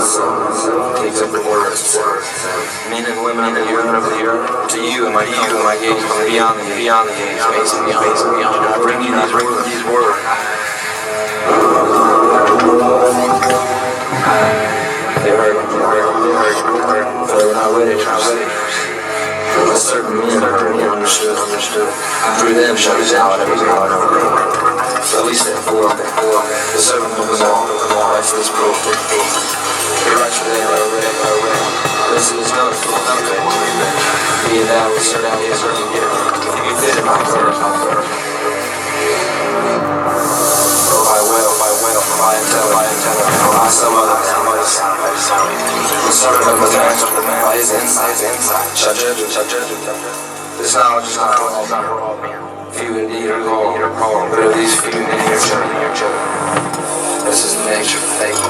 Takes up the words. Men and women of the earth, to you and my gaze from beyond the gaze, facing beyond. I bring you these words. They heard, but they were not ready. A certain men understood. Through them shows out everything. At least at four. The servant of them all, writes this proof. He writes for them already. This is not be thou a certain gift. You did it, my first. By will, by intelligence, by some other. The servant of the man, by his insight, shall judge. This knowledge is not for all men. Few indeed are called, but of these few many are chosen. This is the nature of faith.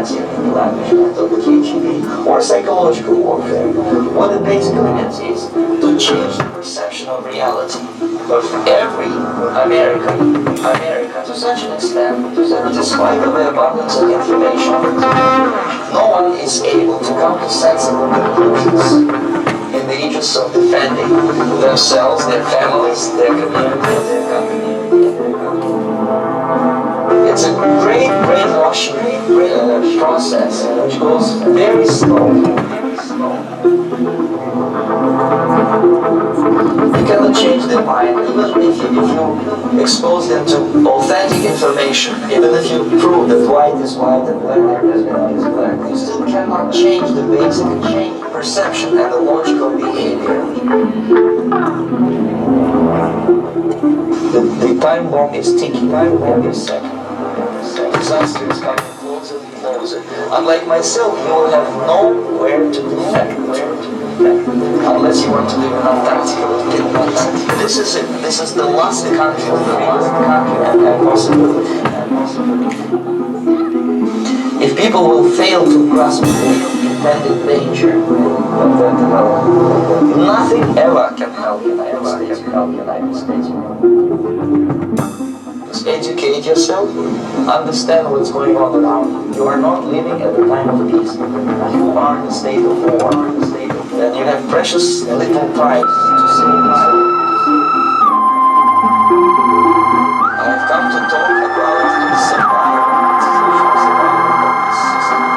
Nazi in the language of the KGB, or psychological warfare. What it basically means is to change the perception of reality of every American to such an extent that despite of the abundance of information, no one is able to come to sensible conclusions in the interest of defending themselves, their families, their community, their company. It's a great brainwashing process which goes very slowly. You cannot change their mind even if you expose them to authentic information, even if you prove that white is white and black is black. You still cannot change the basic perception and the logical behavior. The time bomb is ticking every second. Disaster is coming closer and closer. Unlike myself, you will have nowhere to defect. Unless you want to live in Antarctica. This is it. This is the last country and possibility. If people will fail to grasp the intended danger, nothing ever can help the United States. Just educate yourself, understand what's going on around you. You are not living at the time of peace. You are in a state of war. And you have precious little time to save yourself. I have come to talk about the survival of this system.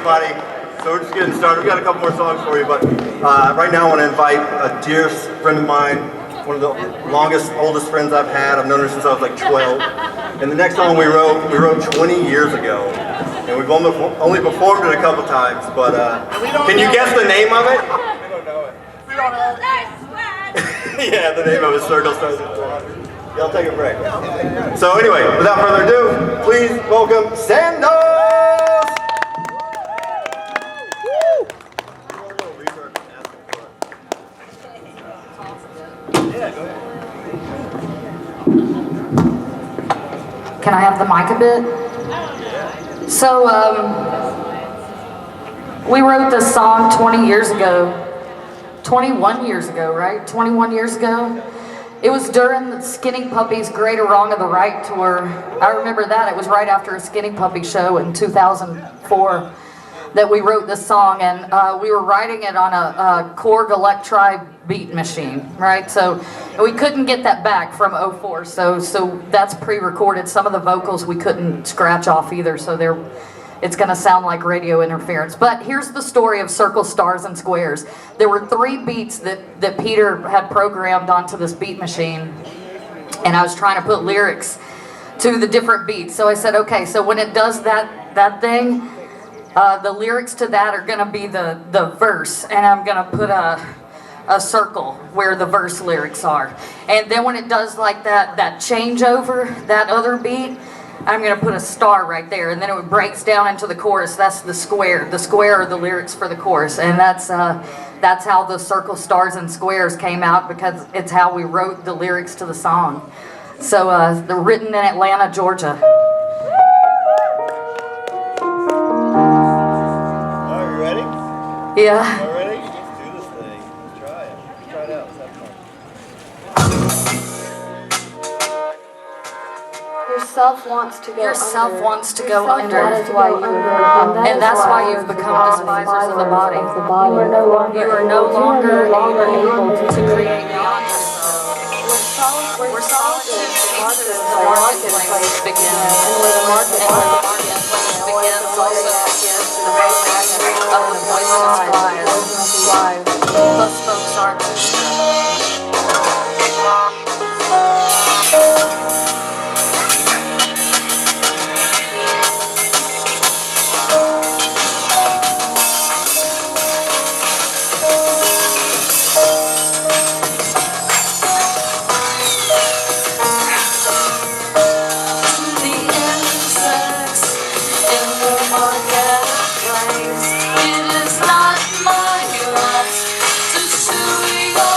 everybody. So we're just getting started. We got a couple more songs for you, but right now I want to invite a dear friend of mine, one of the longest, oldest friends I've had. I've known her since I was like 12. And the next song we wrote 20 years ago. And we've only performed it a couple times, but can you guess the name of it? We don't know it. We don't know it. Yeah, the name of it, Circle Stars. Yeah, I'll take a break. So anyway, without further ado, please welcome Sandos! Can I have the mic a bit? So, we wrote this song 20 years ago. 21 years ago, right? 21 years ago. It was during the Skinny Puppy's Great or Wrong of the Right tour. I remember that. It was right after a Skinny Puppy show in 2004 that we wrote this song, and we were writing it on a Korg Electri beat machine, right? So we couldn't get that back from '04, so that's pre-recorded. Some of the vocals we couldn't scratch off either, so it's going to sound like radio interference. But here's the story of Circles, Stars, and Squares. There were 3 beats that Peter had programmed onto this beat machine, and I was trying to put lyrics to the different beats. So I said, okay, so when it does that thing, the lyrics to that are going to be the verse, and I'm going to put a circle where the verse lyrics are. And then when it does like that changeover, that other beat, I'm going to put a star right there, and then it breaks down into the chorus. That's the square. The square are the lyrics for the chorus, and that's how the Circle, Stars, and Squares came out, because it's how we wrote the lyrics to the song. So they're written in Atlanta, Georgia. Are you ready? Yeah. All ready? Let's do this thing. Let's try it. Let's try it out. Let's have fun. Yourself wants to go Yourself under. wants to go under. That is why And that's why you've become despisers of the body. You are no longer able to create beyond yourself. We're solitude begins, the marketplace begins. And where the marketplace begins, also begins the raising of the poisonous flies. Thus folks aren't it is not my right to sue your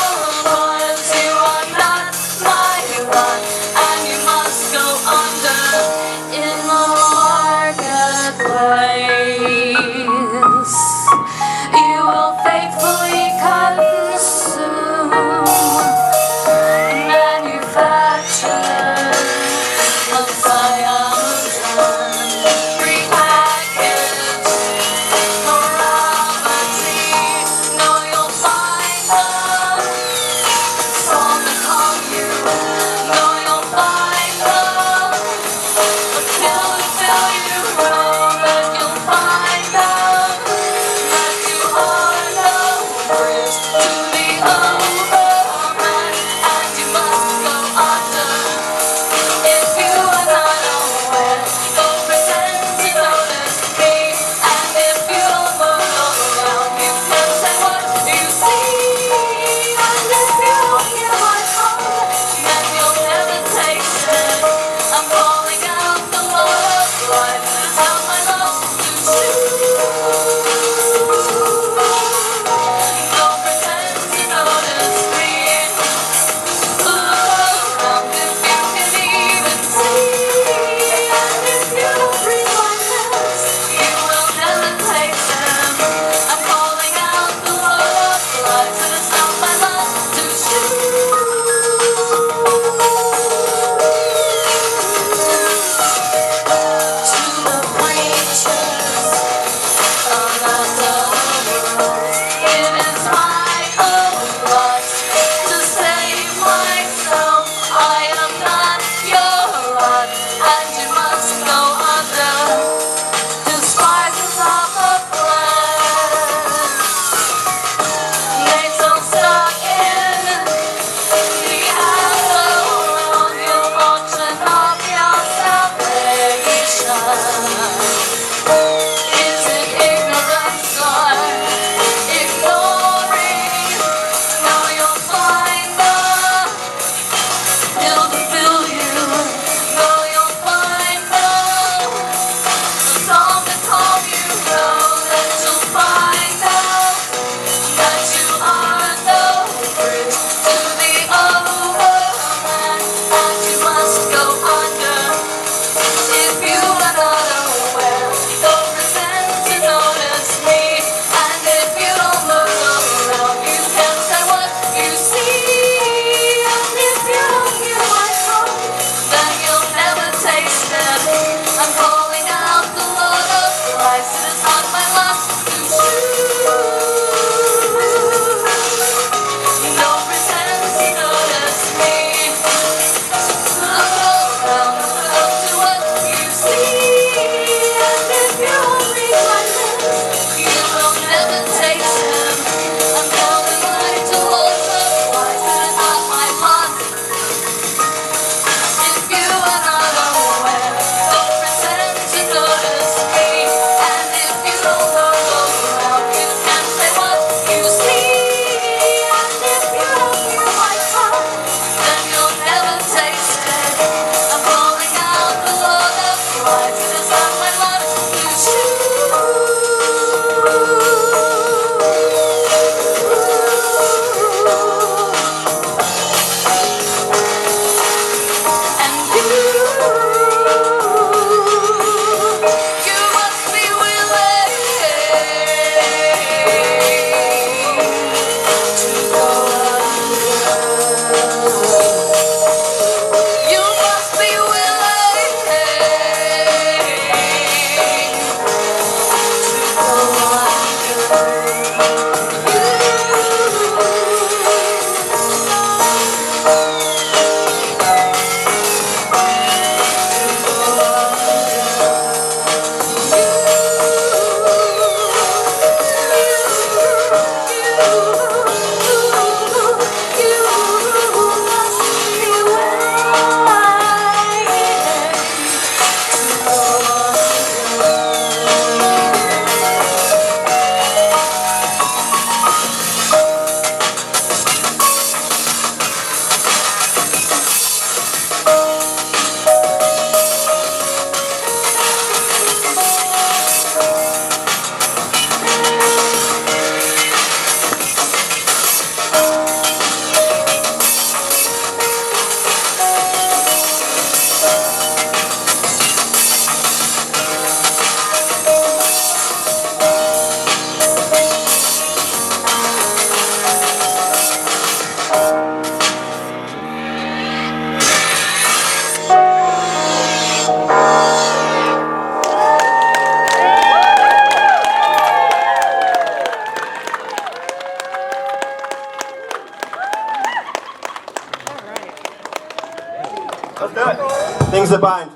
Let's do it. Things that bind.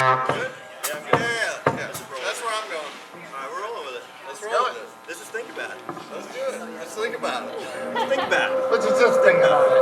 That's where I'm going. All right, we're rolling with it. Let's roll with it. This is Think About It. Let's do it. Let's think about it. Let's think about it. Let's just think about it.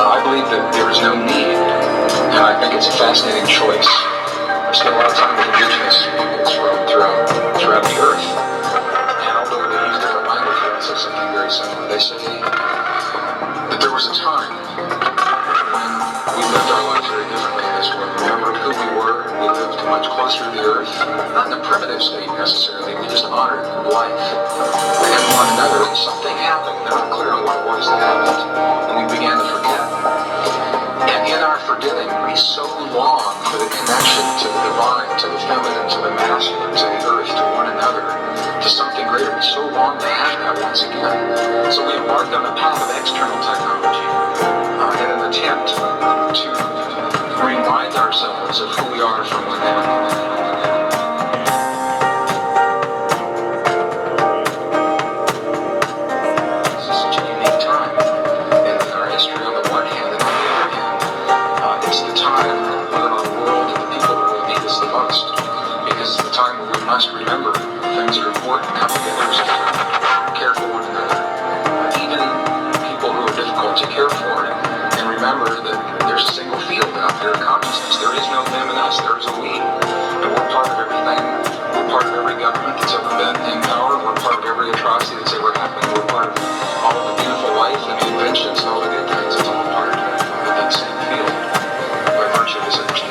I believe that there is no need, and I think it's a fascinating choice. I spent a lot of time with indigenous peoples throughout the earth, and although they use different language, they say something very similar. They say that there was a time when we lived our lives very differently in this world. We remembered who we were, we lived much closer to the earth, not in a primitive state necessarily, we just honored life and one another, and something happened. They're not clear on what it was that happened, and we began to forget. And in our forgetting, we so long for the connection to the divine, to the feminine, to the masculine, to the earth, to one another, to something greater. We so long to have that once again. So we embarked on a path of external technology in an attempt to remind ourselves of who we are from within. Must remember things that are important, come together as a family, care for one another, even people who are difficult to care for, and remember that there's a single field out there of consciousness. There is no them and us, there is a we, and we're part of everything. We're part of every government that's ever been in power. We're part of every atrocity that's ever happened. We're part of all of the beautiful life and the inventions and all the good things. It's all part of that same field by virtue of this understanding.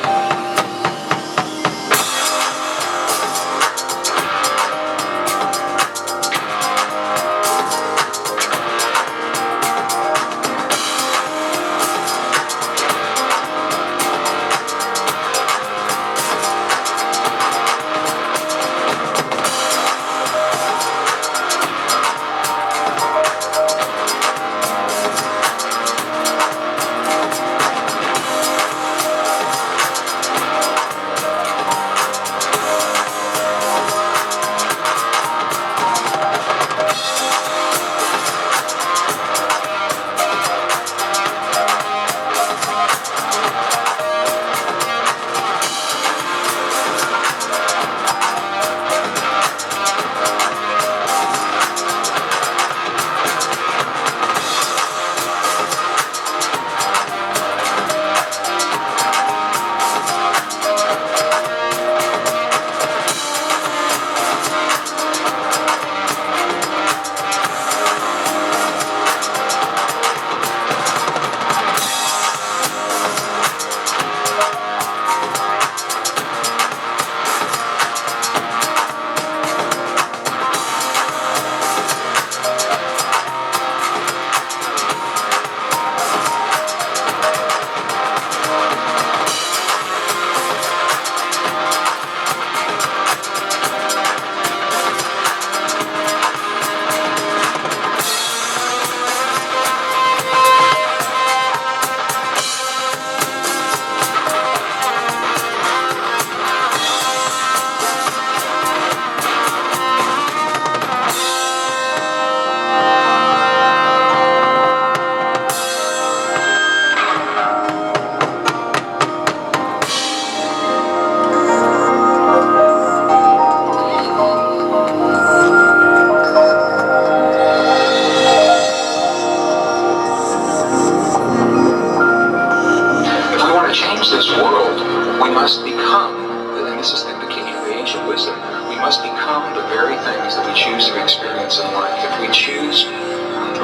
must become the very things that we choose to experience in life. If we choose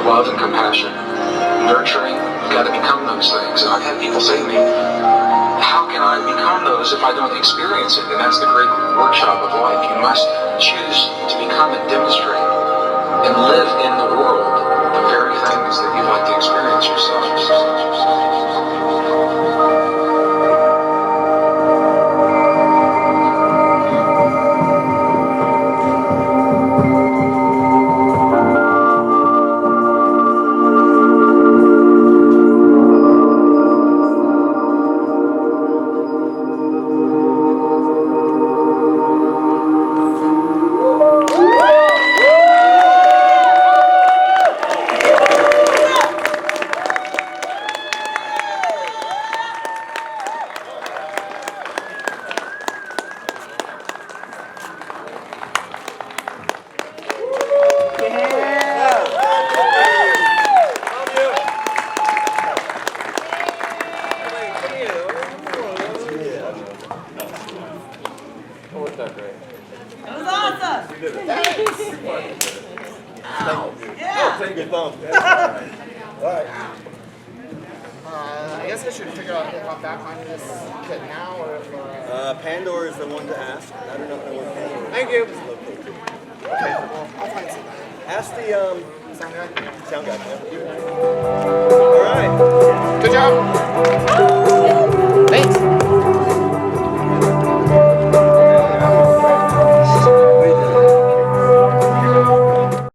love and compassion, nurturing, we've got to become those things. And I've had people say to me, how can I become those if I don't experience it? And that's the great workshop of life. You must choose to become and demonstrate and live in the world the very things that you'd like to experience yourself. I guess I should figure out if I'm back on this kit now or if. Pandora is the one to ask. I do not know where Pandora is. Thank you. Located. Okay, well, I'll find some. Ask the Sound good? sound guy. Yeah. All right. Good job.